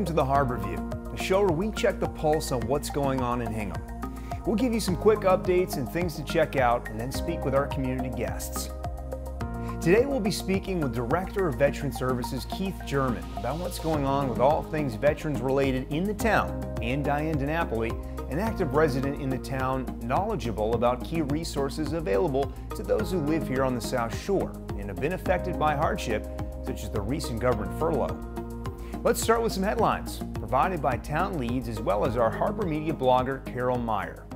Welcome to the Harborview, a show where we check the pulse on what's going on in Hingham. We'll give you some quick updates and things to check out, and then speak with our community guests. Today we'll be speaking with Director of Veteran Services Keith Jermyn about what's going on with all things veterans related in the town, and Diane DeNapoli, an active resident in the town, knowledgeable about key resources available to those who live here on the South Shore and have been affected by hardship, such as the recent government furlough. Let's start with some headlines provided by Town Leads as well as our Harbor Media blogger, Carol Meyer.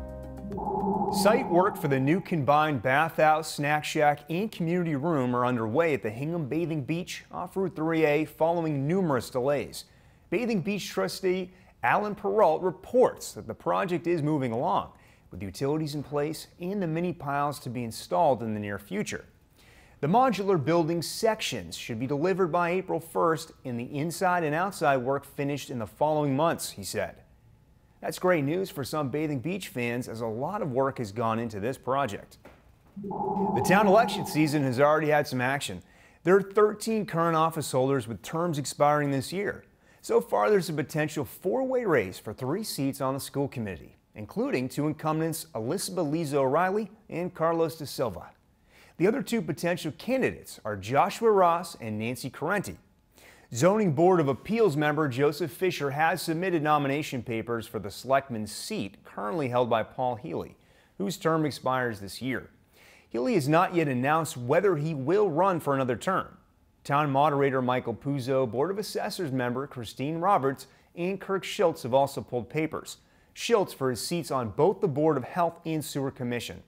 Site work for the new combined Bathhouse, Snack Shack, and community room are underway at the Hingham Bathing Beach off Route 3A following numerous delays. Bathing Beach trustee Alan Perrault reports that the project is moving along, with utilities in place and the mini piles to be installed in the near future. The modular building sections should be delivered by April 1st and the inside and outside work finished in the following months, he said. That's great news for some Bathing Beach fans, as a lot of work has gone into this project. The town election season has already had some action. There are 13 current office holders with terms expiring this year. So far, there's a potential four-way race for 3 seats on the school committee, including 2 incumbents, Elizabeth Liza O'Reilly and Carlos De Silva. The other 2 potential candidates are Joshua Ross and Nancy Correnti. Zoning Board of Appeals member Joseph Fisher has submitted nomination papers for the selectman's seat currently held by Paul Healy, whose term expires this year. Healy has not yet announced whether he will run for another term. Town Moderator Michael Puzo, Board of Assessors member Christine Roberts, and Kirk Schultz have also pulled papers. Schultz for his seats on both the Board of Health and Sewer Commission.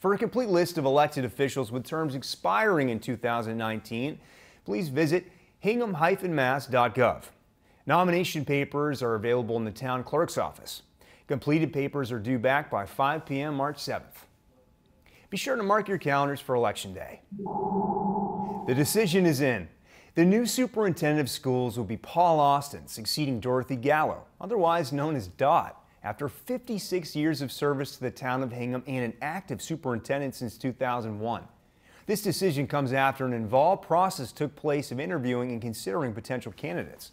For a complete list of elected officials with terms expiring in 2019, please visit hingham-mass.gov. Nomination papers are available in the town clerk's office. Completed papers are due back by 5 p.m. March 7th. Be sure to mark your calendars for Election Day. The decision is in. The new superintendent of schools will be Paul Austin, succeeding Dorothy Gallo, otherwise known as Dot, after 56 years of service to the town of Hingham and an active superintendent since 2001. This decision comes after an involved process took place of interviewing and considering potential candidates.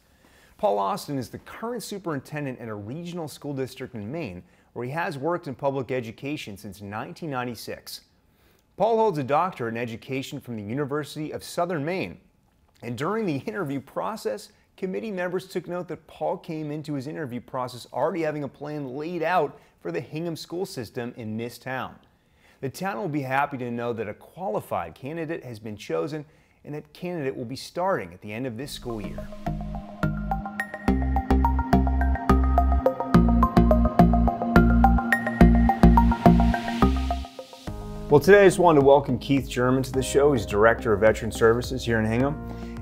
Paul Austin is the current superintendent at a regional school district in Maine, where he has worked in public education since 1996. Paul holds a doctorate in education from the University of Southern Maine, and during the interview process, committee members took note that Paul came into his interview process already having a plan laid out for the Hingham school system in this town. The town will be happy to know that a qualified candidate has been chosen, and that candidate will be starting at the end of this school year. Well, today I just wanted to welcome Keith Jermyn to the show. He's Director of Veteran Services here in Hingham.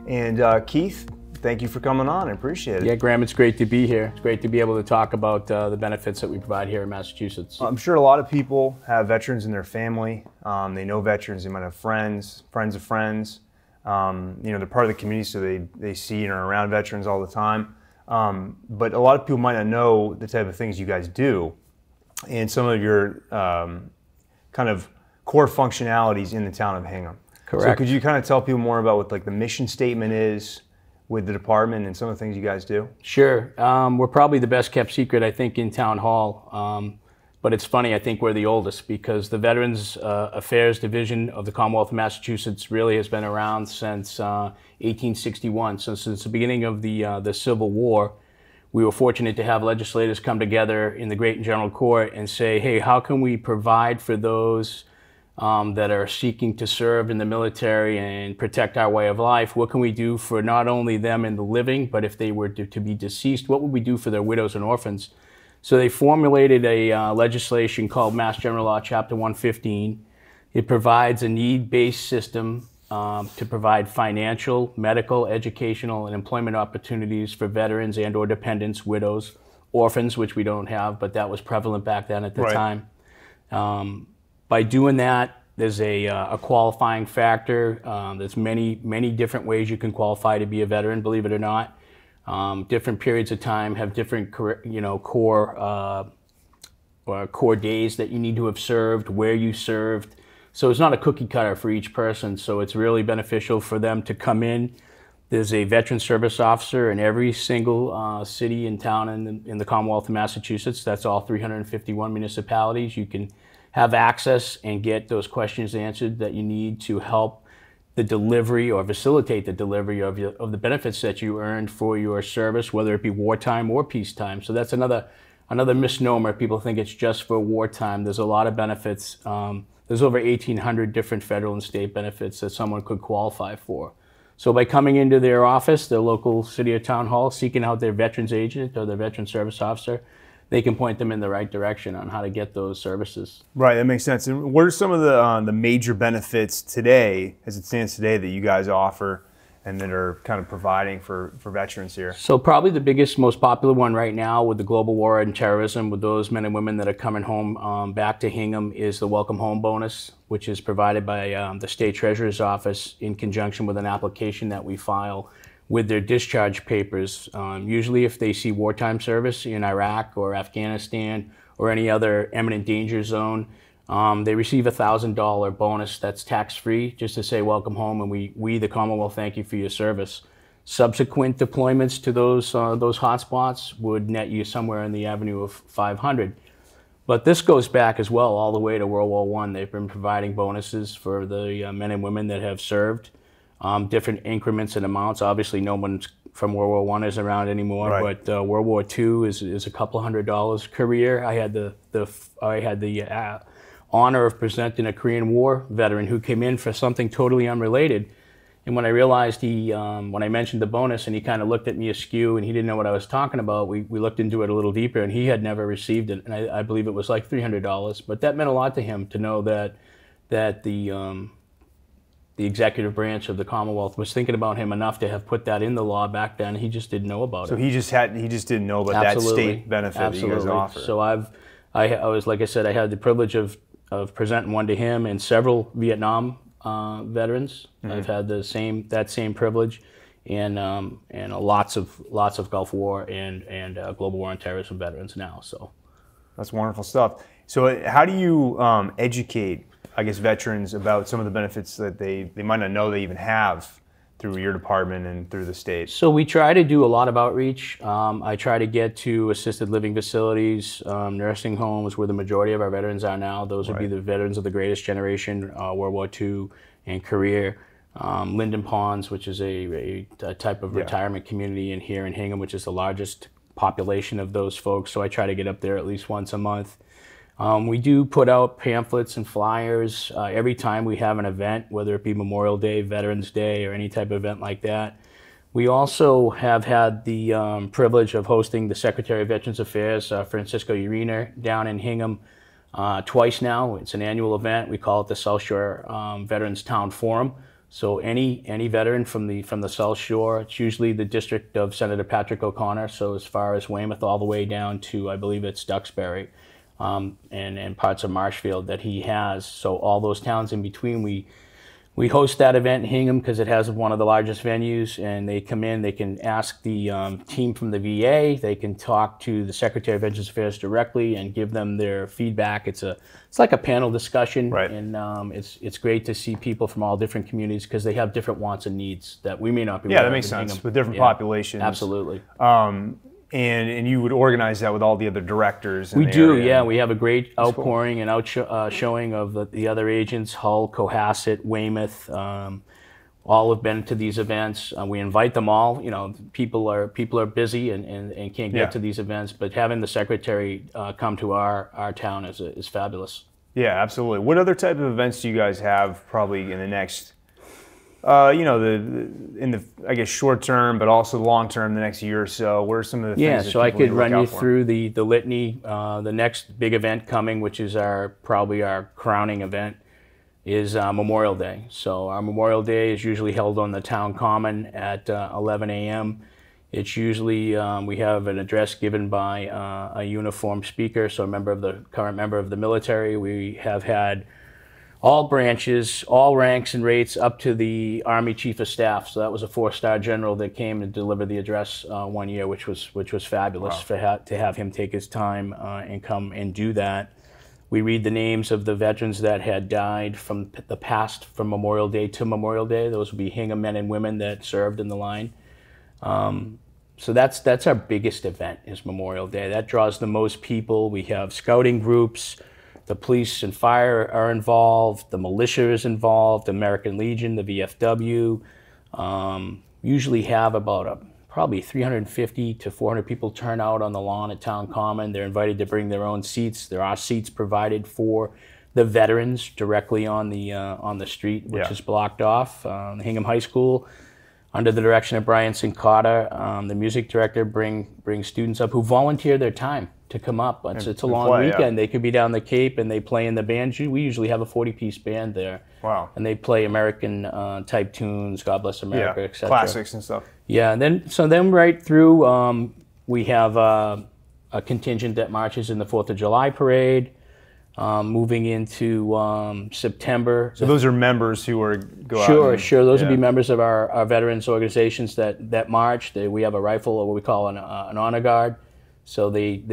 And Keith, thank you for coming on. I appreciate it. Yeah, Graham, it's great to be here. It's great to be able to talk about the benefits that we provide here in Massachusetts. I'm sure a lot of people have veterans in their family. They know veterans. They might have friends, friends of friends. You know, they're part of the community, so they see and are around veterans all the time. But a lot of people might not know the type of things you guys do and some of your kind of core functionalities in the town of Hingham. Correct. So could you kind of tell people more about what like the mission statement is with the department and some of the things you guys do? Sure. We're probably the best kept secret, I think, in Town Hall. But it's funny, I think we're the oldest, because the Veterans Affairs Division of the Commonwealth of Massachusetts really has been around since 1861. So since the beginning of the Civil War, we were fortunate to have legislators come together in the Great and General Court and say, hey, how can we provide for those that are seeking to serve in the military and protect our way of life? What can we do for not only them in the living, but if they were to be deceased, what would we do for their widows and orphans? So they formulated a legislation called Mass General Law, Chapter 115. It provides a need-based system to provide financial, medical, educational, and employment opportunities for veterans and or dependents, widows, orphans, which we don't have, but that was prevalent back then at the time. By doing that, there's a qualifying factor. There's many different ways you can qualify to be a veteran, believe it or not. Different periods of time have different core days that you need to have served, where you served. So it's not a cookie cutter for each person. So it's really beneficial for them to come in, There's a veteran service officer in every single city and town in the Commonwealth of Massachusetts. That's all 351 municipalities. You can have access and get those questions answered that you need to help the delivery or facilitate the delivery of the benefits that you earned for your service, whether it be wartime or peacetime. So that's another misnomer. People think it's just for wartime. There's a lot of benefits. There's over 1,800 different federal and state benefits that someone could qualify for. So by coming into their office, their local city or town hall, seeking out their veterans agent or their veteran service officer, they can point them in the right direction on how to get those services. Right, that makes sense. And what are some of the major benefits today, as it stands today, that you guys offer and that are kind of providing for veterans here? So probably the biggest, most popular one right now with the global war and terrorism, with those men and women that are coming home back to Hingham, is the Welcome Home Bonus, which is provided by the State Treasurer's Office in conjunction with an application that we file with their discharge papers. Usually if they see wartime service in Iraq or Afghanistan or any other imminent danger zone, they receive a $1,000 bonus that's tax-free, just to say welcome home, and we the Commonwealth, thank you for your service. Subsequent deployments to those hotspots would net you somewhere in the avenue of $500. But this goes back as well all the way to World War I. They've been providing bonuses for the men and women that have served. Different increments and amounts. Obviously, no one from World War I is around anymore, right. But World War II is a couple $100. Career, I had the honor of presenting a Korean War veteran who came in for something totally unrelated. And when I realized when I mentioned the bonus, and he kind of looked at me askew, and he didn't know what I was talking about, we looked into it a little deeper, and he had never received it, and I believe it was like $300. But that meant a lot to him to know that the executive branch of the Commonwealth was thinking about him enough to have put that in the law back then. He just didn't know about it. So he just didn't know about Absolutely. That state benefit Absolutely. that you guys offer. So I was, like I said, I had the privilege of presenting one to him and several Vietnam veterans. Mm-hmm. I've had that same privilege, and lots of Gulf War and global war and terrorism veterans now. So that's wonderful stuff. So how do you educate, I guess, veterans about some of the benefits that they might not know they even have through your department and through the state? So we try to do a lot of outreach. I try to get to assisted living facilities, nursing homes, where the majority of our veterans are now. Those would be the veterans of the greatest generation, World War II and career. Linden Ponds, which is a type of retirement community here in Hingham, which is the largest population of those folks. So I try to get up there at least once a month. We do put out pamphlets and flyers every time we have an event, whether it be Memorial Day, Veterans Day, or any type of event like that. We also have had the privilege of hosting the Secretary of Veterans Affairs, Francisco Urena, down in Hingham twice now. It's an annual event. We call it the South Shore Veterans Town Forum. So any veteran from the South Shore, it's usually the district of Senator Patrick O'Connor, so as far as Weymouth all the way down to, I believe it's Duxbury. And parts of Marshfield that he has. So all those towns in between, we host that event in Hingham because it has one of the largest venues, and they come in, they can ask the team from the VA, they can talk to the Secretary of Veterans Affairs directly and give them their feedback. It's like a panel discussion, right. And it's great to see people from all different communities because they have different wants and needs that we may not be. Yeah, that makes sense. Hingham. With different populations. Absolutely. And you would organize that with all the other directors. We do, yeah. We have a great outpouring and showing of the other agents, Hull, Cohasset, Weymouth. All have been to these events. We invite them all. You know, people are busy and can't get to these events, but having the secretary come to our town is fabulous. Yeah, absolutely. What other type of events do you guys have probably in the next? In the I guess short term, but also long term, the next year or so. What are some of the things? Yeah, so I could run you through the litany. The next big event coming, which is probably our crowning event, is Memorial Day. So our Memorial Day is usually held on the town common at 11 a.m. It's usually we have an address given by a uniformed speaker, so current member of the military. We have had all branches, all ranks and rates, up to the Army Chief of Staff. So that was a 4-star general that came to deliver the address one year, which was fabulous. Wow. To have him take his time and come and do that. We read the names of the veterans that had died from the past, from Memorial Day to Memorial Day. Those would be Hingham men and women that served in the line. So that's our biggest event, is Memorial Day. That draws the most people. We have scouting groups, the police and fire are involved, the militia is involved, the American Legion, the VFW. Usually have about probably 350 to 400 people turn out on the lawn at Town Common. They're invited to bring their own seats. There are seats provided for the veterans directly on the street, which is blocked off. Hingham High School, under the direction of Brian Sincata, the music director, bring students up who volunteer their time to come up. It's a long weekend. They could be down the Cape and they play in the band. We usually have a 40-piece band there. Wow. And they play American type tunes, God Bless America, etc. Classics and stuff. Yeah, and then right through, we have a contingent that marches in the 4th of July parade. Moving into September. So those are members who are go out. Sure. Those would be members of our veterans organizations that march. We have a rifle, or what we call an honor guard. So they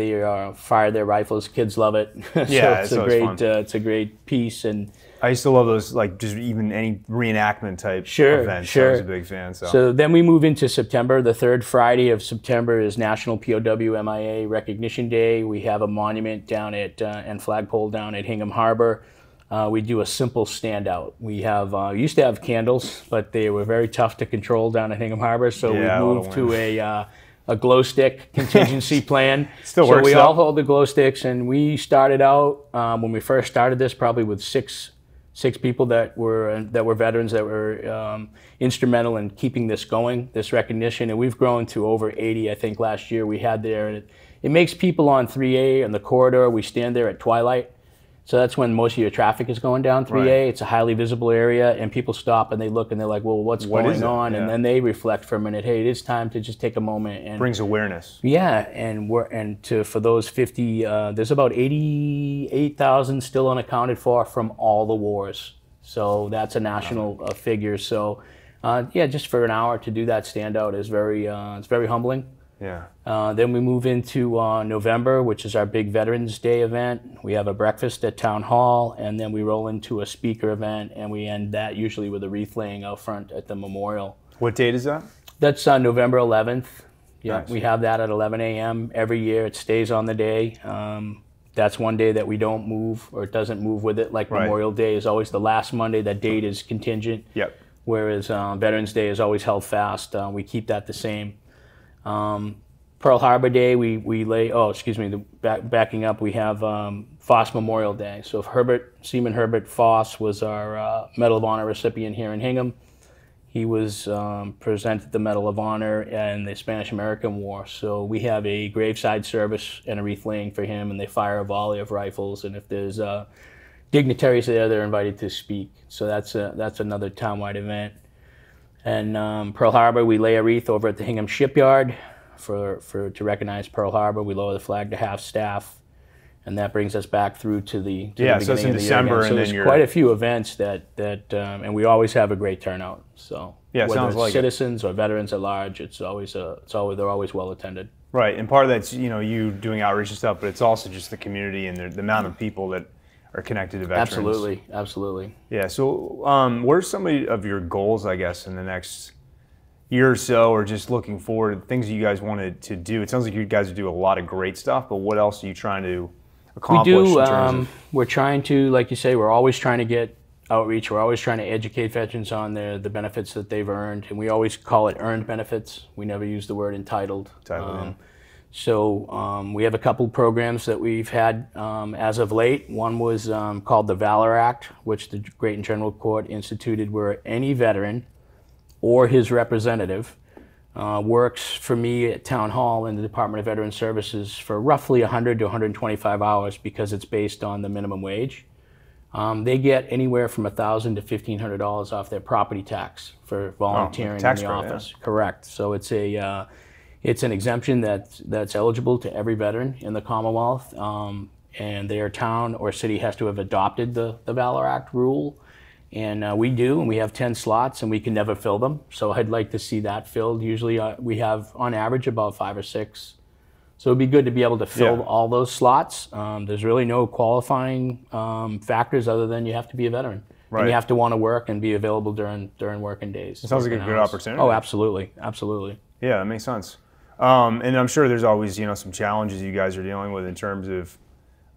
fire their rifles. Kids love it. Yeah, it's a great piece. And I used to love those, like just even any reenactment type events. Sure. I was a big fan. So then we move into September. The third Friday of September is National POW MIA Recognition Day. We have a monument down at and flagpole down at Hingham Harbor. We do a simple standout. We have used to have candles, but they were very tough to control down at Hingham Harbor. So we moved to a glow stick contingency plan. Still works. So we all hold the glow sticks, and we started out when we first started this probably with six people that were veterans that were instrumental in keeping this going, this recognition, and we've grown to over 80. I think last year we had there, and it makes people on 3A and the corridor. We stand there at twilight. So that's when most of your traffic is going down 3A. Right. It's a highly visible area, and people stop and they look and they're like, well, what's going on? Yeah. And then they reflect for a minute. Hey, it is time to just take a moment. And brings awareness. Yeah, and for those 50, there's about 88,000 still unaccounted for from all the wars. So that's a national figure. So just for an hour to do that standout is it's very humbling. Yeah. Then we move into November, which is our big Veterans Day event. We have a breakfast at Town Hall, and then we roll into a speaker event, and we end that usually with a wreath laying out front at the memorial. What date is that? That's November 11th. Yeah, nice. We have that at 11 a.m. every year. It stays on the day. That's one day that we don't move, or it doesn't move with it. Like Memorial Day is always the last Monday. That date is contingent. Yep. Whereas Veterans Day is always held fast. We keep that the same. Pearl Harbor Day, we lay, backing up, we have Foss Memorial Day. So Seaman Herbert Foss was our Medal of Honor recipient here in Hingham. He was presented the Medal of Honor in the Spanish-American War. So we have a graveside service and a wreath laying for him, and they fire a volley of rifles. And if there's dignitaries there, they're invited to speak. So that's another townwide event. And Pearl Harbor, we lay a wreath over at the Hingham Shipyard to recognize Pearl Harbor. We lower the flag to half-staff, and that brings us back through to the beginning so it's in of the December, year. So there's quite a few events that and we always have a great turnout. So yeah, whether it's citizens or veterans at large, they're always well attended. Right, and part of that's you doing outreach and stuff, but it's also just the community and the amount of people that are connected to veterans. Absolutely. Yeah, so what are some of your goals, I guess, in the next year or so, or just looking forward, things that you guys wanted to do? It sounds like you guys do a lot of great stuff, but what else are you trying to accomplish? We're trying to, like you say, we're always trying to get outreach. We're always trying to educate veterans on the benefits that they've earned, and we always call it earned benefits. We never use the word entitled. So we have a couple programs that we've had as of late. One was called the Valor Act, which the Great and General Court instituted, where any veteran or his representative works for me at Town Hall in the Department of Veteran Services for roughly 100 to 125 hours because it's based on the minimum wage. They get anywhere from $1,000 to $1,500 off their property tax for volunteering in the office. Yeah. Correct. So it's an exemption that's eligible to every veteran in the Commonwealth, and their town or city has to have adopted the Valor Act rule, and we do, and we have 10 slots, and we can never fill them. So I'd like to see that filled. Usually we have, on average, about 5 or 6 So it'd be good to be able to fill Yeah. all those slots. There's really no qualifying factors other than you have to be a veteran. Right. And you have to want to work and be available during working days. It sounds like a good opportunity. Oh, absolutely, absolutely. Yeah, that makes sense. And I'm sure there's always, some challenges you guys are dealing with in terms of,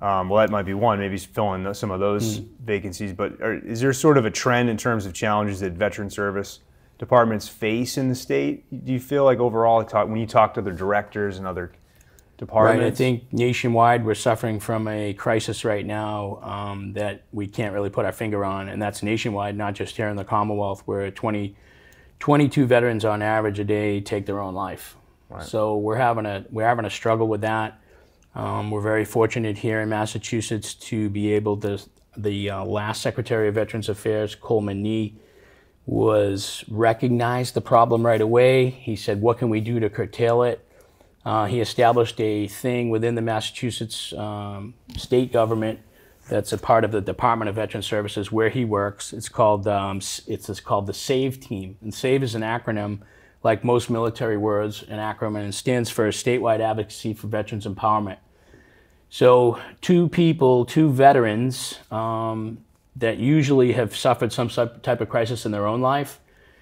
well, that might be one, maybe filling some of those vacancies, but is there sort of a trend in terms of challenges that veteran service departments face in the state? Do you feel like overall, when you talk to the directors and other departments? Right, I think nationwide we're suffering from a crisis right now that we can't really put our finger on, and that's nationwide, not just here in the Commonwealth, where 22 veterans on average a day take their own life. Right. So we're having a struggle with that. We're very fortunate here in Massachusetts to be able to. The last Secretary of Veterans Affairs, Coleman Nee, was recognized the problem right away. He said, "What can we do to curtail it?" He established a thing within the Massachusetts state government that's a part of the Department of Veteran Services where he works. It's called the SAVE team, and SAVE is an acronym, like most military words, an acronym, and it stands for Statewide Advocacy for Veterans Empowerment. So two veterans that usually have suffered some type of crisis in their own life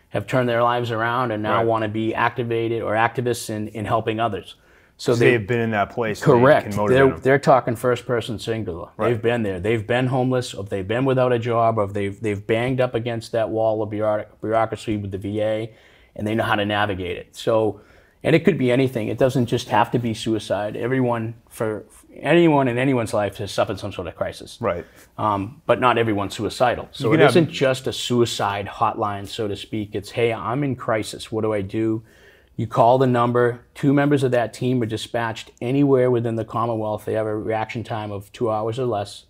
have turned their lives around and now want to be activated or activists in helping others. So they've been in that place. Correct. They're talking first person singular. Right. They've been there. They've been homeless, or they've been without a job, or they've banged up against that wall of bureaucracy with the VA, and they know how to navigate it. So, and it could be anything. It doesn't just have to be suicide. Anyone in anyone's life has suffered some sort of crisis. Right. But not everyone's suicidal. So it isn't just a suicide hotline, so to speak. It's, hey, I'm in crisis. What do I do? You call the number. 2 members of that team are dispatched anywhere within the Commonwealth. They have a reaction time of 2 hours or less.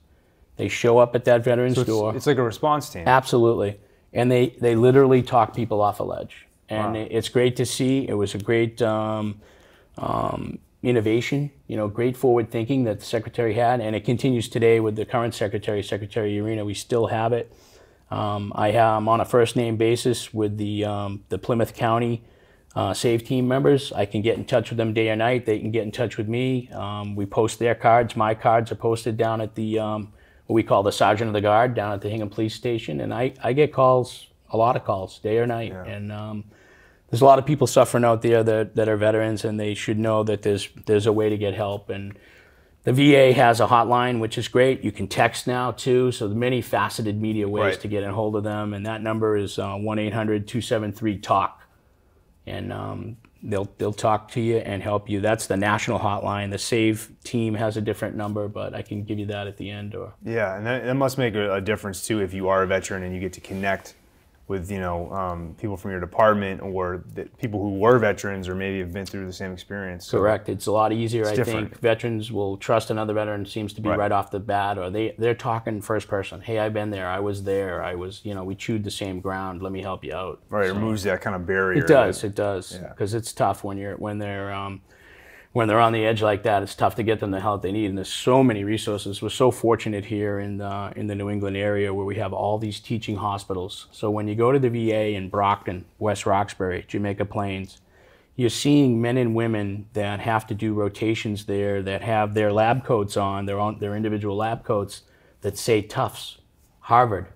They show up at that veteran's door. It's like a response team. Absolutely. And they literally talk people off a ledge. And it's great to see. It was a great innovation, great forward thinking that the Secretary had, and it continues today with the current Secretary, Secretary Urena. We still have it. I'm on a first name basis with the Plymouth County SAVE team members. I can get in touch with them day or night. They can get in touch with me. We post their cards. My cards are posted down at the what we call the Sergeant of the Guard down at the Hingham Police Station, and I get calls, a lot of calls, day or night. Yeah. And there's a lot of people suffering out there that are veterans, and they should know that there's a way to get help. And the VA has a hotline, which is great. You can text now too, so there's many faceted media ways to get in hold of them. And that number is 1-800-273-TALK, and they'll talk to you and help you. That's the national hotline. The SAVE team has a different number, but I can give you that at the end. Yeah, and that must make a difference too if you are a veteran and you get to connect with people from your department, or people who were veterans or maybe have been through the same experience. So correct. It's a lot easier. I think veterans will trust another veteran, seems to be right off the bat, or they're talking first person. Hey, I've been there. I was there. I was, we chewed the same ground. Let me help you out. Right. It removes that kind of barrier. It does. It does. Because it's tough when they're on the edge like that. It's tough to get them the help they need, and there's so many resources. We're so fortunate here in the New England area where we have all these teaching hospitals. So when you go to the VA in Brockton, West Roxbury, Jamaica Plains, you're seeing men and women that have to do rotations there, that have their lab coats on, their individual lab coats that say Tufts, Harvard,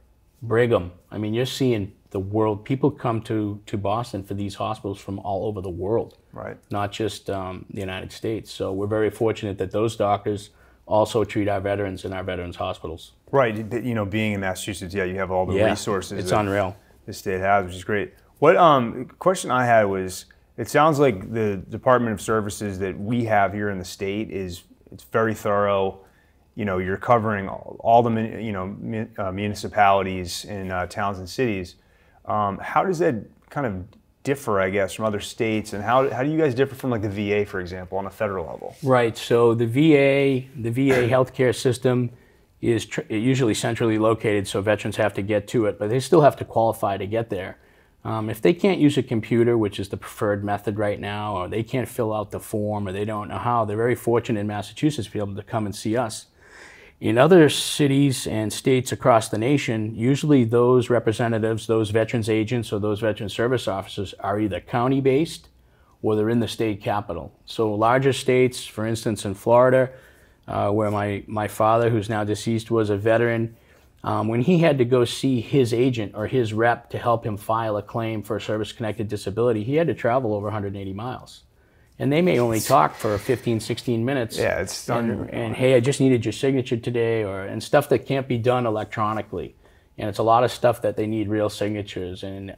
Brigham. I mean, you're seeing the world. People come to Boston for these hospitals from all over the world, right? Not just the United States. So we're very fortunate that those doctors also treat our veterans in our veterans hospitals. Right. Being in Massachusetts, you have all the resources. It's unreal. The state has, which is great. What question I had was, it sounds like the Department of Services that we have here in the state it's very thorough. You're covering all the municipalities and towns and cities. How does that kind of differ, I guess, from other states, and how do you guys differ from like the VA, for example, on a federal level? Right. So the VA healthcare system is usually centrally located, so veterans have to get to it, but they still have to qualify to get there. If they can't use a computer, which is the preferred method right now, or they can't fill out the form, or they don't know how, they're very fortunate in Massachusetts to be able to come and see us. In other cities and states across the nation, usually those representatives, those veterans agents, or those veteran service officers are either county-based or they're in the state capital. So larger states, for instance, in Florida, where my father, who's now deceased, was a veteran, when he had to go see his agent or his rep to help him file a claim for a service-connected disability, he had to travel over 180 miles. And they may only talk for 15, 16 minutes. Yeah, it's stunning. And hey, I just needed your signature today, and stuff that can't be done electronically. And it's a lot of stuff that they need real signatures, and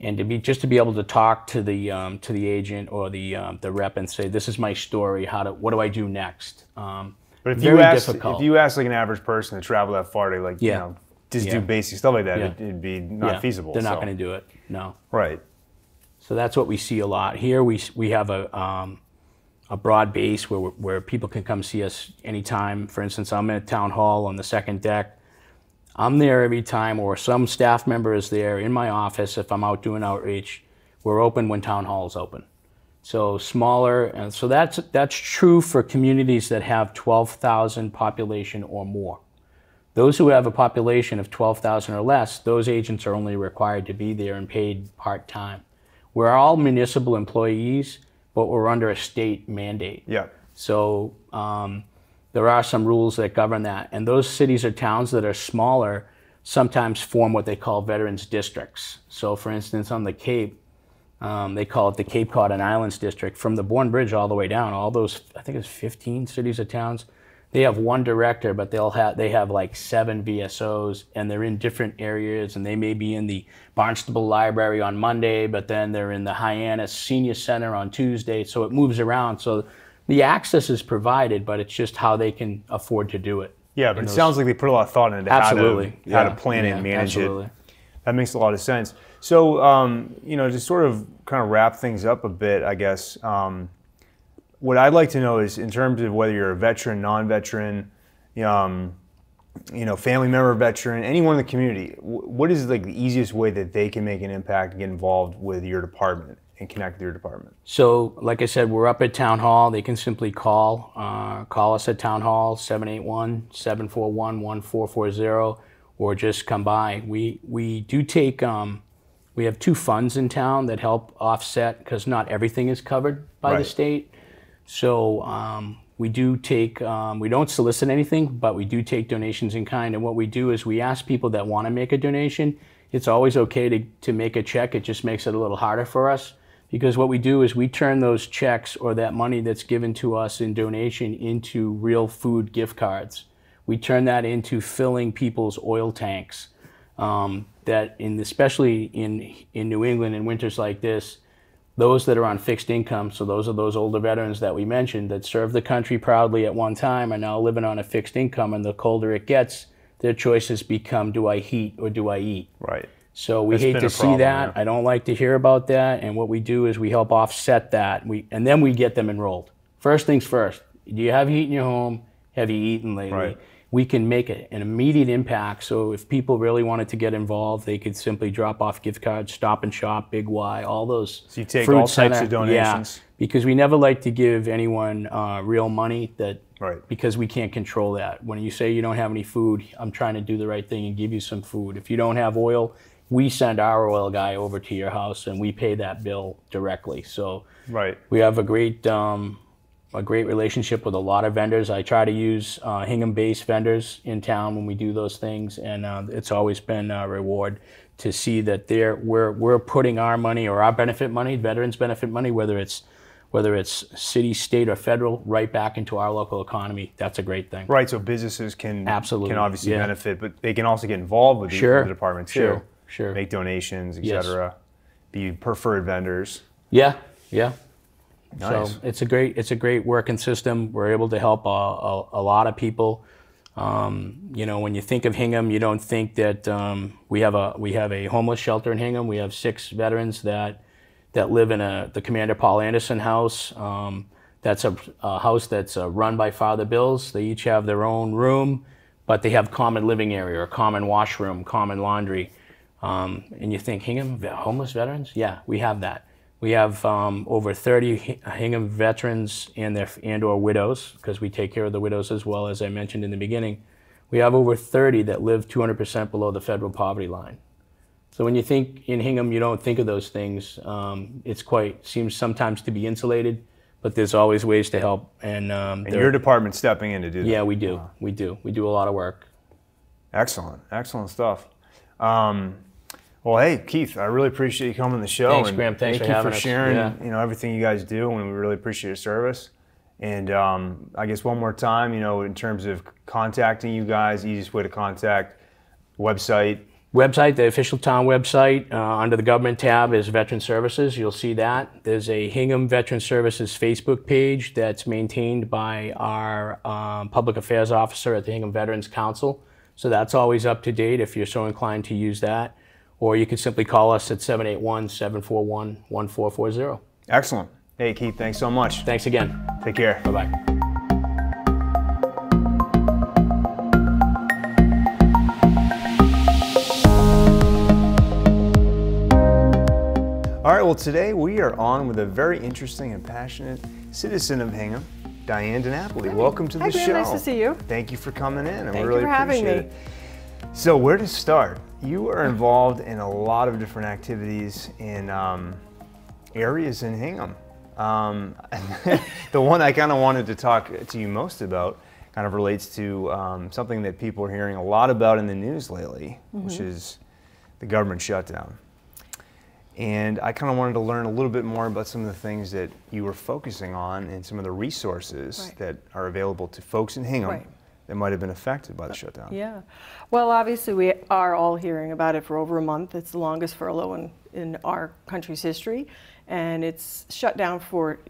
to be able to talk to the agent or the rep and say, this is my story. What do I do next? But if you ask like an average person to travel that far to do basic stuff like that, it'd be not feasible. They're not going to do it. No. Right. So that's what we see a lot here. We have a broad base where people can come see us anytime. For instance, I'm at town hall on the second deck. I'm there every time, or some staff member is there in my office if I'm out doing outreach. We're open when town hall is open. So smaller, and so that's true for communities that have 12,000 population or more. Those who have a population of 12,000 or less, those agents are only required to be there and paid part-time. We're all municipal employees, but we're under a state mandate. Yeah. So there are some rules that govern that. And those cities or towns that are smaller sometimes form what they call veterans districts. So for instance, on the Cape, they call it the Cape Cod and Islands District. From the Bourne Bridge all the way down, all those, I think it's 15 cities or towns, they have one director, but they have like 7 VSOs, and they're in different areas, and they may be in the Barnstable Library on Monday, but then they're in the Hyannis Senior Center on Tuesday, so it moves around. So the access is provided, but it's just how they can afford to do it. Yeah, but it sounds like they put a lot of thought into how to plan and manage it. That makes a lot of sense. So, to sort of kind of wrap things up a bit, I guess, what I'd like to know is, in terms of whether you're a veteran, non-veteran, family member, veteran, anyone in the community, what is like the easiest way that they can make an impact and get involved with your department and connect with your department? So, like I said, we're up at Town Hall. They can simply call us at Town Hall, 781-741-1440, or just come by. We do take, we have 2 funds in town that help offset, because not everything is covered by the state. So we do take, we don't solicit anything, but we do take donations in kind. And what we do is we ask people that want to make a donation. It's always okay to make a check. It just makes it a little harder for us, because what we do is we turn those checks or that money that's given to us in donation into real food gift cards. We turn that into filling people's oil tanks. Especially in New England in winters like this, those that are on fixed income, so those are those older veterans that we mentioned that served the country proudly at one time, are now living on a fixed income, and the colder it gets, their choices become, do I heat or do I eat? Right. So we hate to see that. I don't like to hear about that, and what we do is we help offset that, and then we get them enrolled. First things first, do you have heat in your home? Have you eaten lately? Right. We can make an immediate impact. So if people really wanted to get involved, they could simply drop off gift cards, Stop and Shop, Big Y, all those. So you take all types of donations? Yeah, because we never like to give anyone real money because we can't control that. When you say you don't have any food, I'm trying to do the right thing and give you some food. If you don't have oil, we send our oil guy over to your house and we pay that bill directly. So we have a great relationship with a lot of vendors. I try to use Hingham-based vendors in town when we do those things, and it's always been a reward to see that we're putting our money, or our benefit money, veterans benefit money, whether it's city, state, or federal, right back into our local economy. That's a great thing. Right. So businesses can absolutely obviously benefit, but they can also get involved with the department too. Sure. Make donations, etc. Be preferred vendors. Yeah. Nice. So it's a great working system. We're able to help a lot of people. When you think of Hingham, you don't think that we have a homeless shelter in Hingham. We have 6 veterans that live in the Commander Paul Anderson house. That's a house that's run by Father Bills. They each have their own room, but they have common living area, or common washroom, common laundry. And you think, Hingham, homeless veterans? Yeah, we have that. We have over 30 Hingham veterans and/or widows, because we take care of the widows as well, as I mentioned in the beginning. We have over 30 that live 200% below the federal poverty line. So when you think in Hingham, you don't think of those things. Seems sometimes to be insulated, but there's always ways to help. And your department's stepping in to do that. Yeah, we do. Wow. We do a lot of work. Excellent stuff. Well, hey, Keith, I really appreciate you coming on the show. Thanks, Graham. Thanks for having us. Thank you for sharing, everything you guys do, and we really appreciate your service. And I guess one more time, in terms of contacting you guys, easiest way to contact, website. The official town website, under the government tab is Veteran Services. You'll see that. There's a Hingham Veteran Services Facebook page that's maintained by our public affairs officer at the Hingham Veterans Council. So that's always up to date if you're so inclined to use that. Or you can simply call us at 781-741-1440. Excellent. Hey, Keith, thanks so much. Thanks again. Take care. Bye-bye. All right, well, today we are on with a very interesting and passionate citizen of Hingham, Diane DeNapoli. Welcome to the show. Nice to see you. Thank you for coming in. Thank you for having me. So where to start? You are involved in a lot of different activities in areas in Hingham. The one I kind of wanted to talk to you most about kind of relates to something that people are hearing a lot about in the news lately, which is the government shutdown. And I kind of wanted to learn a little bit more about some of the things that you were focusing on and some of the resources that are available to folks in Hingham that might have been affected by the shutdown. Yeah. Well, obviously we are all hearing about it for over a month. It's the longest furlough in our country's history. And it's shut down for,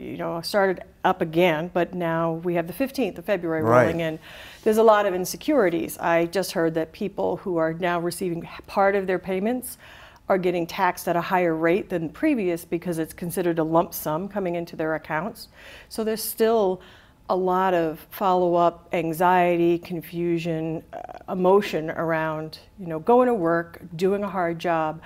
started up again, but now we have the 15th of February rolling in. There's a lot of insecurities. I just heard that people who are now receiving part of their payments are getting taxed at a higher rate than previous because it's considered a lump sum coming into their accounts. So there's still a lot of follow-up anxiety, confusion, emotion around, going to work, doing a hard job,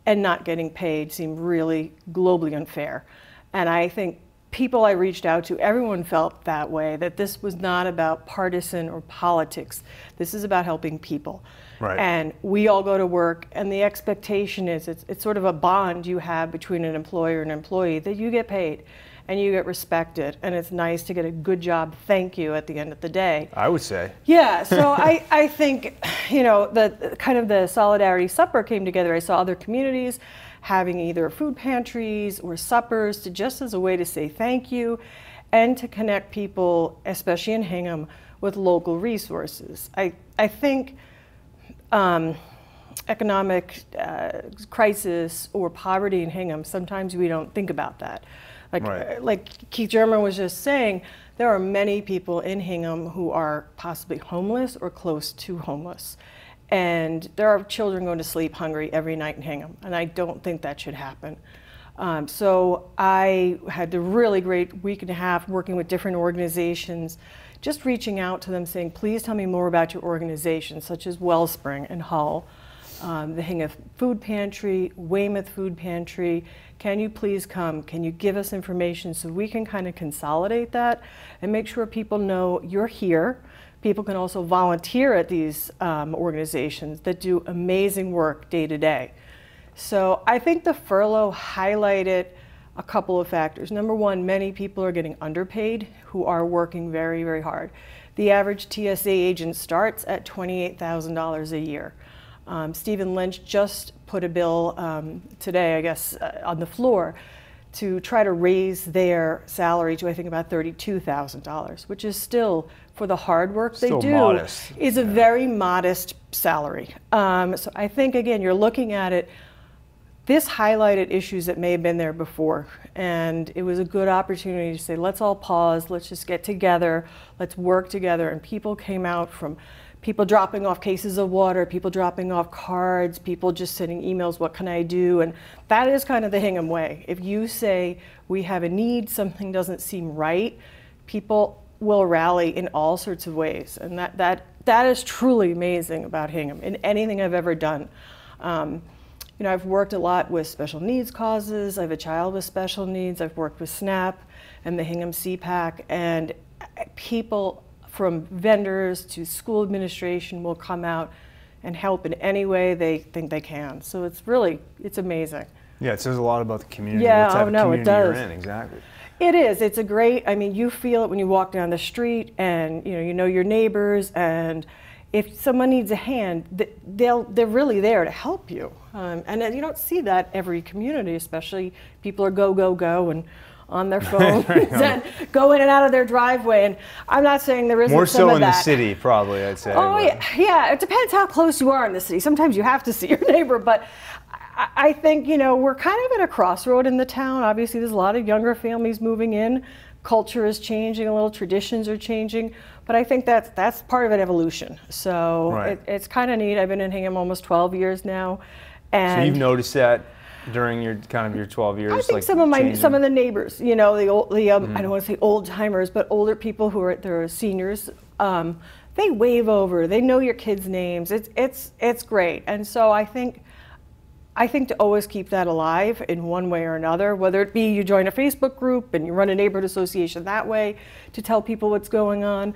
and not getting paid seem really globally unfair. And I think people I reached out to, everyone felt that way, that this was not about partisan or politics. This is about helping people. Right. And we all go to work, and the expectation is it's sort of a bond you have between an employer and an employee that you get paid and you get respected, and it's nice to get a good job thank you at the end of the day. I would say. Yeah, so I think, the kind of the Solidarity Supper came together. I saw other communities having either food pantries or suppers just as a way to say thank you and to connect people, especially in Hingham, with local resources. I think economic crisis or poverty in Hingham, sometimes we don't think about that. Like Keith Jermyn was just saying, there are many people in Hingham who are possibly homeless or close to homeless. And there are children going to sleep hungry every night in Hingham, and I don't think that should happen. So I had a really great week and a half working with different organizations, just reaching out to them saying, please tell me more about your organization, such as Wellspring and Hull, the Hingham Food Pantry, Weymouth Food Pantry. Can you please come? Can you give us information so we can kind of consolidate that and make sure people know you're here. People can also volunteer at these organizations that do amazing work day to day. So I think the furlough highlighted a couple of factors. Number one, many people are getting underpaid who are working very, very hard. The average TSA agent starts at $28,000 a year. Stephen Lynch just put a bill today, I guess, on the floor to try to raise their salary to, I think, about $32,000, which is still, for the hard work they do, modest. Is a very modest salary. So I think, again, you're looking at it, this highlighted issues that may have been there before, and it was a good opportunity to say, let's all pause, let's just get together, let's work together, and people came out from people dropping off cases of water, people dropping off cards, people just sending emails, what can I do? And that is kind of the Hingham way. If you say, we have a need, something doesn't seem right, people will rally in all sorts of ways. And that is truly amazing about Hingham in anything I've ever done. I've worked a lot with special needs causes. I have a child with special needs. I've worked with SNAP and the Hingham CPAC, and people from vendors to school administration will come out and help in any way they think they can. So it's amazing. Yeah, it says a lot about the community. Yeah, what type of community it does. you're in, exactly. It is. It's a great, I mean, you feel it when you walk down the street and you know your neighbors, and if someone needs a hand, they're really there to help you. And you don't see that every community, especially people are go and on their phones and go in and out of their driveway. And I'm not saying there isn't more some so of in that. the city, probably, I'd say. Oh, yeah. It depends how close you are in the city. Sometimes you have to see your neighbor, but I think, you know, we're kind of at a crossroad in the town. Obviously, there's a lot of younger families moving in. Culture is changing a little, traditions are changing, but I think that's part of an evolution. So right. It's kind of neat. I've been in Hingham almost 12 years now. And so you've noticed that during your 12 years? I think like some of the neighbors, you know, I don't want to say old timers, but older people who they're seniors, they wave over, they know your kids' names. It's great. And so I think to always keep that alive in one way or another, whether it be you join a Facebook group and you run a neighborhood association that way to tell people what's going on,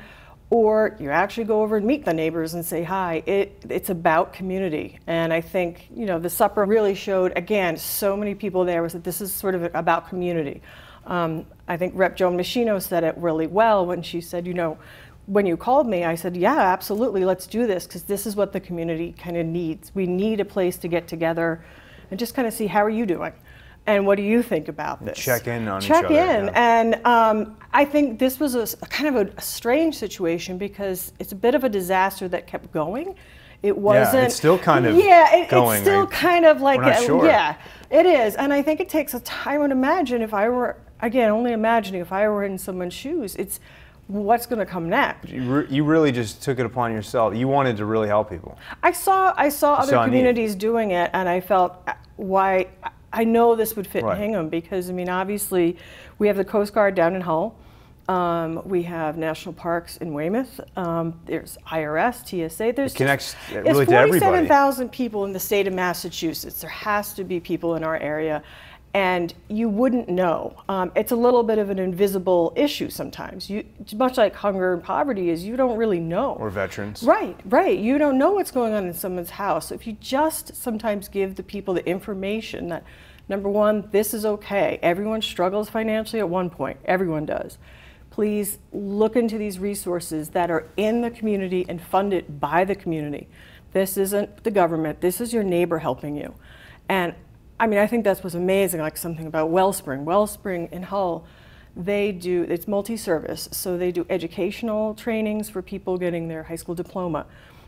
or you actually go over and meet the neighbors and say hi. It's about community. And I think, you know, the supper really showed, again, so many people there was that this is sort of about community. I think Rep. Joan Machino said it really well when she said, you know, when you called me, I said, yeah, absolutely, let's do this, because this is what the community kind of needs. We need a place to get together and just kind of see, how are you doing? And what do you think about this? Check in on each other. Check in. Yeah. And I think this was a kind of a strange situation because it's a bit of a disaster that kept going. It wasn't. Yeah, it's still kind of going. It's still kind of like, we're not sure. Yeah, it is. And I think it takes a time. I would imagine if I were, again, only imagining if I were in someone's shoes, it's what's going to come next. You really just took it upon yourself. You wanted to really help people. I saw other communities doing it, and I felt, why, I know this would fit in Hingham, because, I mean, obviously, we have the Coast Guard down in Hull. We have national parks in Weymouth. There's IRS, TSA. There's 47,000 people in the state of Massachusetts. There has to be people in our area. And you wouldn't know. It's a little bit of an invisible issue sometimes. Much like hunger and poverty is, you don't really know. Or veterans. Right. You don't know what's going on in someone's house. So if you just sometimes give the people the information that, number one, this is okay. Everyone struggles financially at one point. Everyone does. Please look into these resources that are in the community and funded by the community. This isn't the government. This is your neighbor helping you. And I mean, I think that was amazing, like something about Wellspring. Wellspring in Hull, it's multi-service, so they do educational trainings for people getting their high school diploma.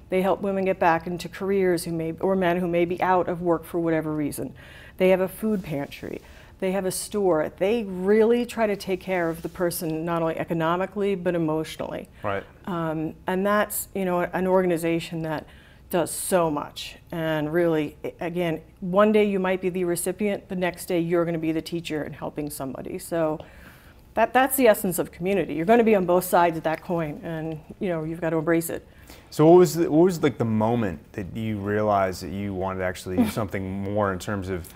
They help women get back into careers or men who may be out of work for whatever reason. They have a food pantry. They have a store. They really try to take care of the person, not only economically, but emotionally. Right. And that's, you know, an organization that does so much. And really, again, one day you might be the recipient, the next day you're going to be the teacher and helping somebody. So that's the essence of community. You're going to be on both sides of that coin, and you know, you've got to embrace it. So what was like the moment that you realized that you wanted to actually do something more in terms of,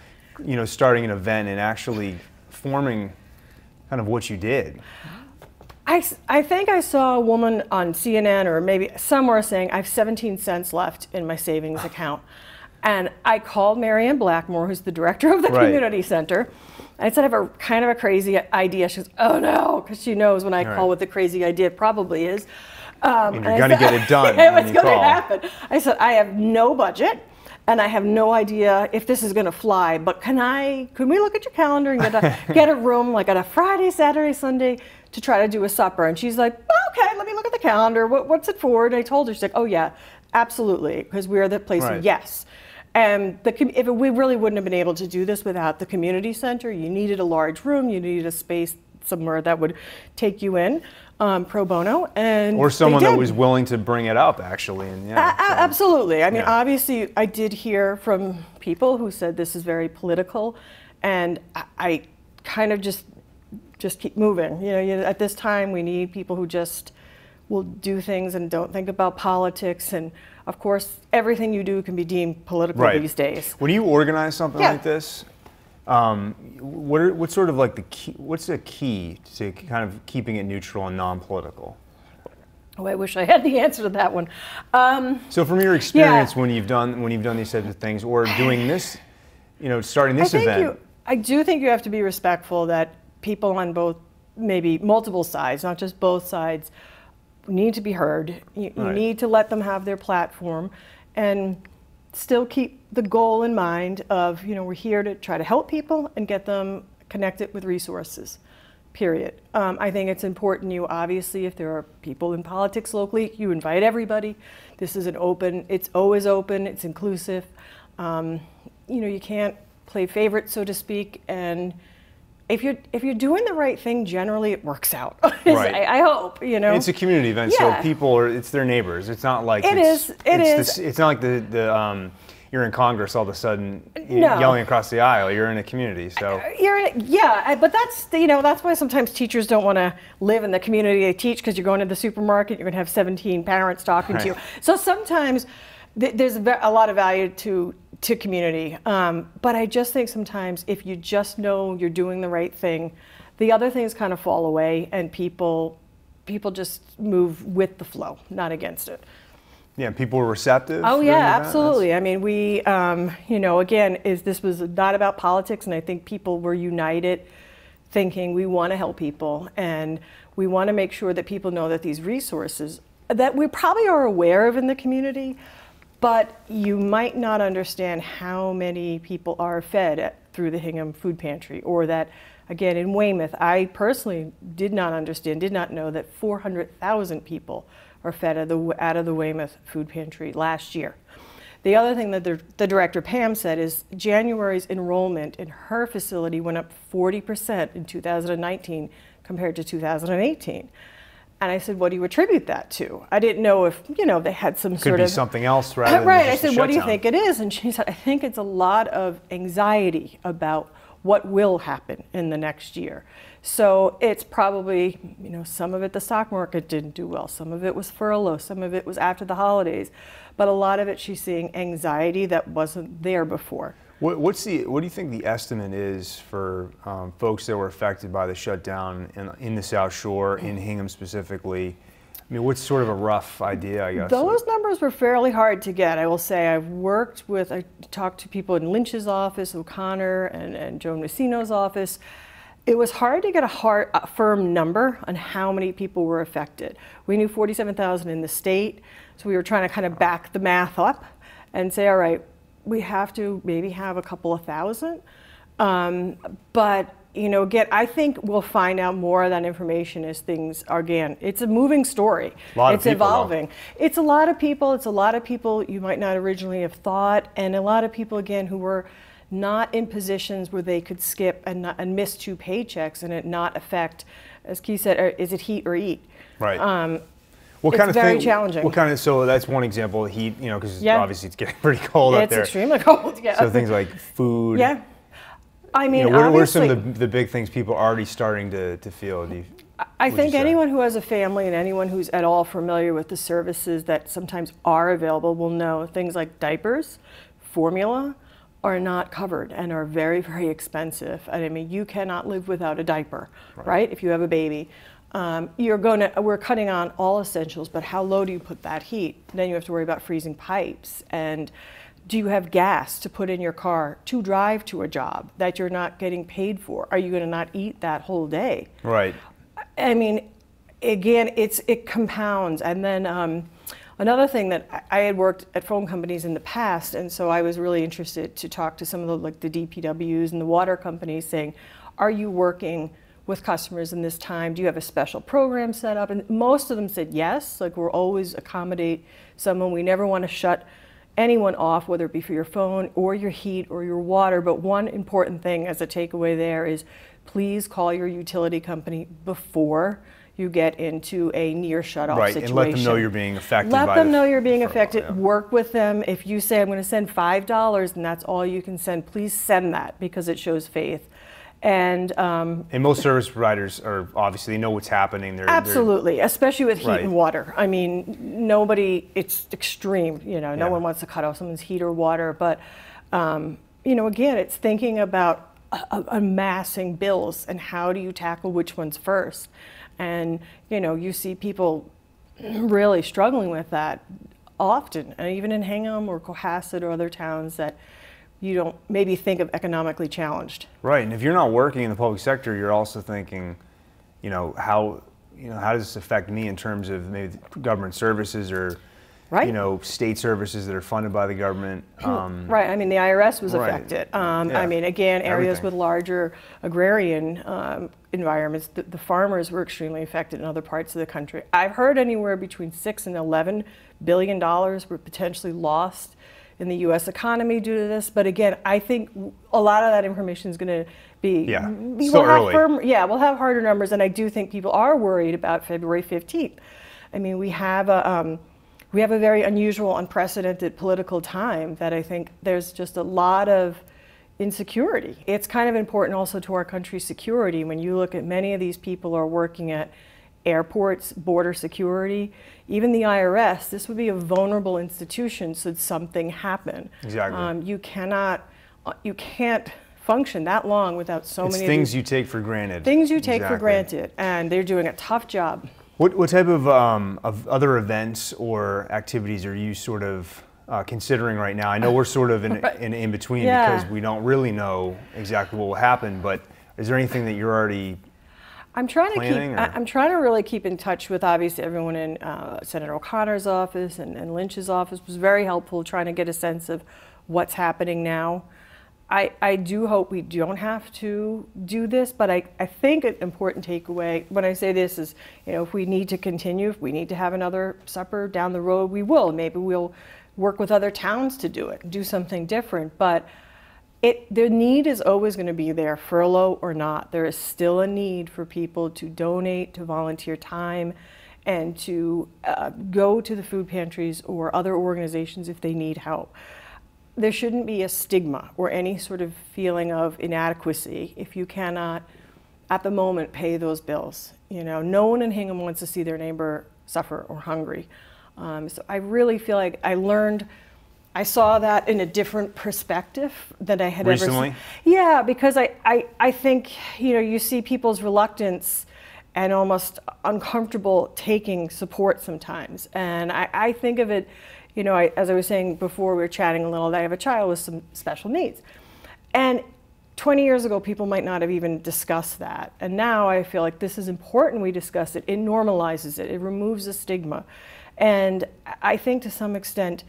you know, starting an event and actually forming kind of what you did? I think I saw a woman on CNN or maybe somewhere saying, I have 17 cents left in my savings account. And I called Marianne Blackmore, who's the director of the community center. I said, I have a kind of a crazy idea. She goes, oh no, because she knows when I call what the crazy idea probably is. And you're going to get it done. It was going to happen. I said, I have no budget. And I have no idea if this is going to fly, but can we look at your calendar and get a room like on a Friday, Saturday, Sunday to try to do a supper? And she's like, okay, let me look at the calendar. What's it for? And I told her, she's like, oh yeah, absolutely, because we're the place. Yes. And we really wouldn't have been able to do this without the community center. You needed a large room. You needed a space somewhere that would take you in. Pro bono, and or someone that was willing to bring it up, actually. And absolutely. I mean, obviously, I did hear from people who said this is very political, and I kind of just keep moving. You know, at this time, we need people who just will do things and don't think about politics. And of course, everything you do can be deemed political these days. When you organize something like this, what's sort of like what's the key to kind of keeping it neutral and non-political? Oh, I wish I had the answer to that one. So from your experience, when you've done these types of things, or doing this, starting this event, I do think you have to be respectful that people on both, maybe multiple sides, not just both sides, need to be heard. You need to let them have their platform, and still keep the goal in mind of, we're here to try to help people and get them connected with resources. Period. I think it's important, obviously, if there are people in politics locally, you invite everybody. This is it's always open, it's inclusive. You can't play favorites, so to speak, and if you're doing the right thing, generally it works out. Right. I hope, It's a community event, so people it's their neighbors. It's not like it's not like you're in Congress all of a sudden yelling across the aisle. You're in a community, so but that's why sometimes teachers don't want to live in the community they teach, because you're going to the supermarket, you're going to have 17 parents talking to you. So sometimes there's a lot of value to community, but I just think sometimes if you just know you're doing the right thing, the other things kind of fall away, and people just move with the flow, not against it. Yeah, people were receptive. Oh yeah, absolutely. I mean, we, again, this was not about politics, and I think people were united, thinking we want to help people, and we want to make sure that people know that these resources that we probably are aware of in the community, but you might not understand how many people are fed through the Hingham Food Pantry, or that, again, in Weymouth, I personally did not know that 400,000 people are fed out of the Weymouth Food Pantry last year. The other thing that the director, Pam, said is January's enrollment in her facility went up 40% in 2019 compared to 2018. And I said, what do you attribute that to? I didn't know if, they had some sort of... Could be something else rather than Right, just I said, what do you shutdown? think it is? And she said, I think it's a lot of anxiety about what will happen in the next year. So it's probably, some of it the stock market didn't do well, some of it was furlough, some of it was after the holidays, but a lot of it she's seeing anxiety that wasn't there before. What do you think the estimate is for folks that were affected by the shutdown in the South Shore, in Hingham specifically? I mean, what's sort of a rough idea, I guess? Those numbers were fairly hard to get. I will say I talked to people in Lynch's office, O'Connor, and Joan Messino's office. It was hard to get a firm number on how many people were affected. We knew 47,000 in the state, so we were trying to kind of back the math up and say, all right, we have to maybe have a couple of thousand. But again, I think we'll find out more of that information as things are, again, it's a moving story. It's evolving. It's a lot of people. It's a lot of people you might not originally have thought, and a lot of people, again, who were not in positions where they could skip and miss 2 paychecks and it not affect, as Keith said, is it heat or eat? Right. It's very challenging. So that's one example, heat, because obviously it's getting pretty cold up there. It's extremely cold, yeah. So things like food. Yeah. I mean, what are some of the big things people are already starting to feel? I think anyone who has a family and anyone who's at all familiar with the services that sometimes are available will know things like diapers, formula, are not covered and are very, very expensive. And I mean, you cannot live without a diaper, right? If you have a baby. We're cutting on all essentials, but how low do you put that heat? Then you have to worry about freezing pipes. And do you have gas to put in your car to drive to a job that you're not getting paid for? Are you going to not eat that whole day? Right. I mean, again, it compounds. And then another thing that I had worked at phone companies in the past, and so I was really interested to talk to some of the DPWs and the water companies saying, are you working with customers in this time? Do you have a special program set up? And most of them said yes, we'll always accommodate someone. We never want to shut anyone off, whether it be for your phone or your heat or your water. But one important thing as a takeaway there is please call your utility company before you get into a near shut-off situation. Right, and let them know you're being affected. Let them know you're being affected. Yeah. Work with them. If you say, I'm going to send $5 and that's all you can send, please send that because it shows faith. And most service providers are obviously, they know what's happening. Absolutely, especially with heat and water. I mean, it's extreme. No one wants to cut off someone's heat or water. But, again, it's thinking about amassing bills and how do you tackle which ones first. And, you see people really struggling with that often, and even in Hingham or Cohasset or other towns that you don't maybe think of economically challenged. Right, and if you're not working in the public sector, you're also thinking, how does this affect me in terms of maybe government services or, right. State services that are funded by the government. Right, I mean, the IRS was affected. Yeah. I mean, again, areas Everything. with larger agrarian environments, the farmers were extremely affected in other parts of the country. I've heard anywhere between $6 and $11 billion were potentially lost in the U.S. economy due to this. But again, I think a lot of that information is going to be, still early. We'll have harder numbers, and I do think people are worried about February 15th. I mean, we have a very unusual, unprecedented political time that I think there's just a lot of insecurity. It's kind of important also to our country's security. When you look at many of these people are working at airports, border security, even the IRS, this would be a vulnerable institution should something happen. Exactly. You can't function that long without so many things you take for granted. Things you take for granted, and they're doing a tough job. What type of other events or activities are you sort of considering right now? I know we're sort of in between because we don't really know exactly what will happen, but is there anything that you're already I'm trying to really keep in touch with obviously everyone in Senator O'Connor's office and Lynch's office. It was very helpful trying to get a sense of what's happening now. I do hope we don't have to do this, but I think an important takeaway when I say this is, if we need to continue, if we need to have another supper down the road, we will. Maybe we'll work with other towns to do it, do something different. But the need is always going to be there, furlough or not. There is still a need for people to donate, to volunteer time, and to go to the food pantries or other organizations if they need help. There shouldn't be a stigma or any sort of feeling of inadequacy if you cannot, at the moment, pay those bills. No one in Hingham wants to see their neighbor suffer or hungry. So I really feel like I saw that in a different perspective than I had recently? ever seen. Yeah, because I think, you see people's reluctance and almost uncomfortable taking support sometimes. And I think of it, as I was saying before, we were chatting a little, that I have a child with some special needs. And 20 years ago, people might not have even discussed that. And now I feel like this is important we discuss it. It normalizes it. It removes the stigma. And I think to some extent,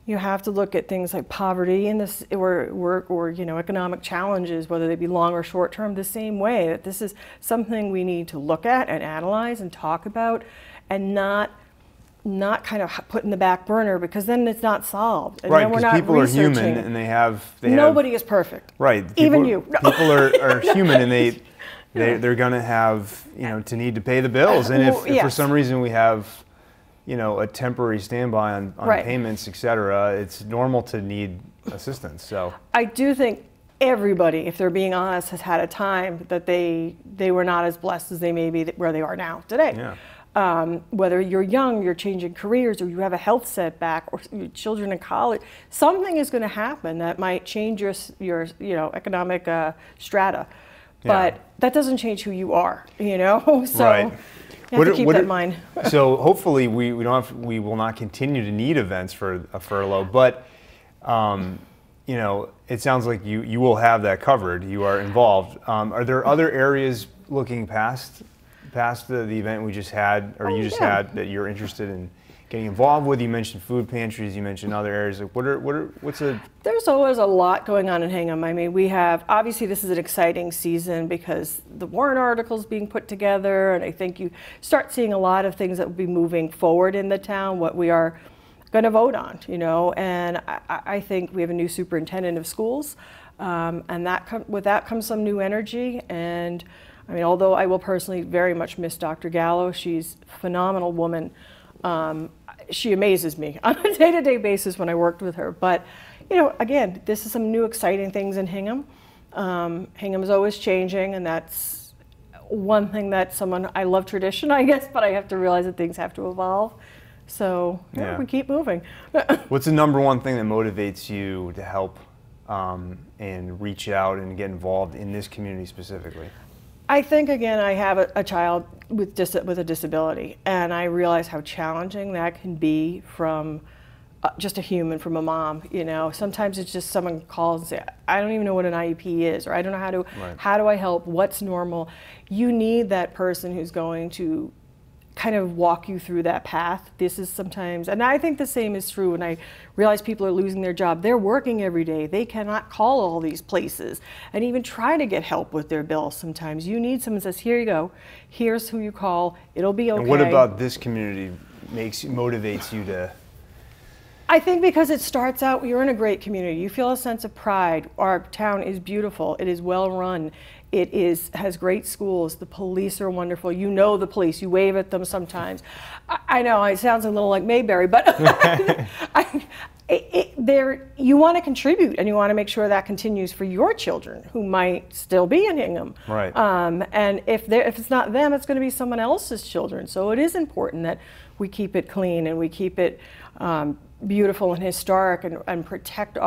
you have to look at things like poverty and this, or economic challenges, whether they be long or short term, the same way. That this is something we need to look at and analyze and talk about, and not kind of put in the back burner, because then it's not solved. And right, then we're because not people are human and they have nobody is perfect. Right. Even you. People are human, and they're going to have to need to pay the bills, and if for some reason we have a temporary standby on payments, etc., it's normal to need assistance. So I do think everybody, if they're being honest, has had a time that they were not as blessed as they may be where they are now today. Yeah. Whether you're young, you're changing careers, or you have a health setback, or your children in college, something is going to happen that might change your economic strata. But that doesn't change who you are, So right. You have to keep that in mind. So hopefully we will not continue to need events for a furlough, but it sounds like you will have that covered. You are involved. Are there other areas looking past the event we just had, or you just had, that you're interested in getting involved with? You mentioned food pantries. You mentioned other areas. Like There's always a lot going on in Hingham. I mean, we have, obviously this is an exciting season because the warrant article's being put together, and I think you start seeing a lot of things that will be moving forward in the town, what we are going to vote on, and I think we have a new superintendent of schools, and with that comes some new energy. And I mean, although I will personally very much miss Dr. Gallo, she's a phenomenal woman. She amazes me on a day-to-day basis when I worked with her. But, again, this is some new exciting things in Hingham. Hingham is always changing, and that's one thing that I love tradition, I guess, but I have to realize that things have to evolve. So we keep moving. What's the number one thing that motivates you to help and reach out and get involved in this community specifically? I think, again, I have a child with a disability, and I realize how challenging that can be from just a human, from a mom. You know, sometimes it's just someone calls and say, I don't even know what an IEP is, or I don't know how do I help, what's normal. You need that person who's going to kind of walk you through that path. This is sometimes, and I think the same is true when I realize people are losing their job. They're working every day. They cannot call all these places and even try to get help with their bills sometimes. You need someone who says, here you go, here's who you call, it'll be okay. And what about this community motivates you to? I think because it starts out, you're in a great community. You feel a sense of pride. Our town is beautiful. It is well run. It has great schools. The police are wonderful. You know the police. You wave at them sometimes. I know it sounds a little like Mayberry, but you want to contribute, and you want to make sure that continues for your children who might still be in Hingham. Right. And if it's not them, it's going to be someone else's children. So it is important that we keep it clean and we keep it beautiful and historic, and protect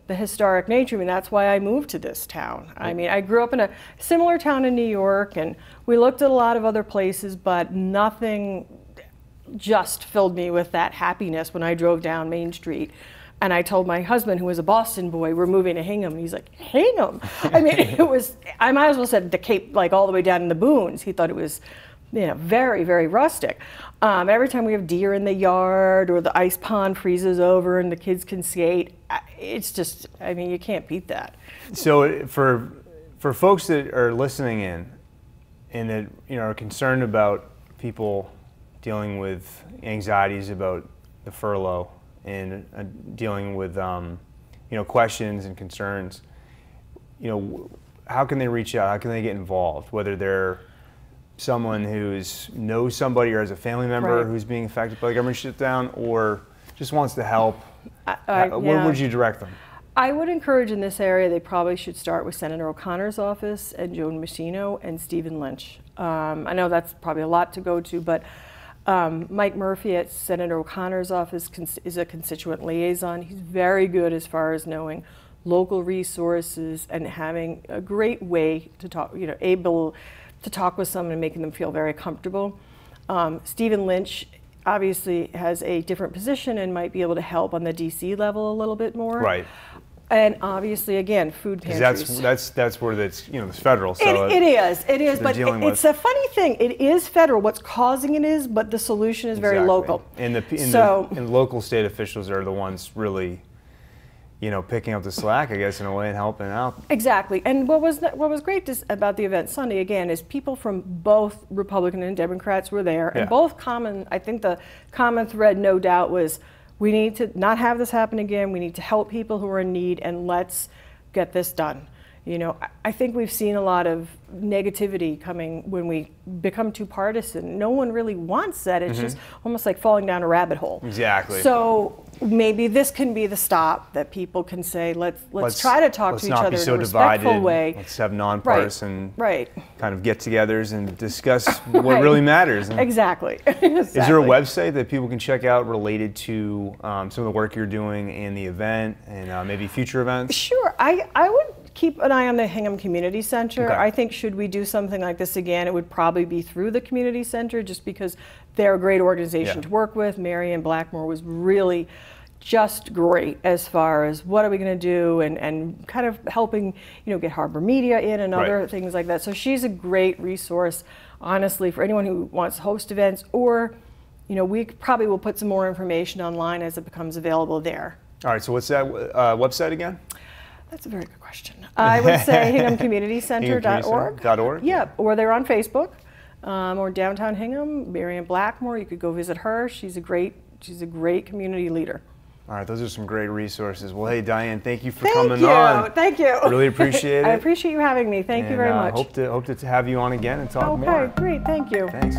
the historic nature. I mean, that's why I moved to this town. I mean, I grew up in a similar town in New York, and we looked at a lot of other places, but nothing just filled me with that happiness when I drove down Main Street. And I told my husband, who was a Boston boy, we're moving to Hingham. And he's like, Hingham? I mean, I might as well said the Cape, like all the way down in the boons. He thought it was, you know, very, very rustic. Every time we have deer in the yard, or the ice pond freezes over and the kids can skate, it's just, I mean, you can't beat that. So for folks that are listening in and that, you know, are concerned about people dealing with anxieties about the furlough and dealing with you know, questions and concerns, you know, how can they reach out? How can they get involved? Whether they're someone who knows somebody or has a family member who's being affected by the government shutdown, or just wants to help, where would you direct them? I would encourage in this area, they probably should start with Senator O'Connor's office and Joan Messino and Stephen Lynch. I know that's probably a lot to go to, but Mike Murphy at Senator O'Connor's office is a constituent liaison. He's very good as far as knowing local resources and having a great way to talk, you know, able to talk with someone and making them feel very comfortable. Stephen Lynch obviously has a different position and might be able to help on the DC level a little bit more. Right. And obviously, again, food pantries. That's where it's, you know, it's federal. So it is, but it's a funny thing. It is federal. What's causing it is, but the solution is very local. And the local state officials are the ones really, you know, picking up the slack, I guess, in a way, and helping out. Exactly. And what was great about the event Sunday, again, is people from both Republican and Democrats were there, and both I think the common thread, no doubt, was we need to not have this happen again. We need to help people who are in need, and let's get this done. You know, I think we've seen a lot of negativity coming when we become too partisan. No one really wants that. It's just almost like falling down a rabbit hole. Exactly. So maybe this can be the stop that people can say, let's try to talk to each other in a respectful way. Let's have nonpartisan kind of get-togethers and discuss what really matters. And exactly. Is there a website that people can check out related to some of the work you're doing and the event, and maybe future events? Sure. I would keep an eye on the Hingham Community Center. I think should we do something like this again, it would probably be through the Community Center, just because they're a great organization to work with. Marianne Blackmore was really just great as far as what are we going to do, and kind of helping, you know, get Harbor Media in and other things like that. So she's a great resource, honestly, for anyone who wants to host events, or, you know, we probably will put some more information online as it becomes available there. All right, so what's that website again? That's a very good question. I would say HinghamCommunityCenter.org. Yeah, or they're on Facebook, or Downtown Hingham, Marianne Blackmore. You could go visit her. She's a great community leader. All right, those are some great resources. Well, hey, Diane, thank you for coming on. Thank you. Really appreciate it. I appreciate you having me. Thank you very much. Hope to have you on again and talk more. Okay, great. Thank you. Thanks.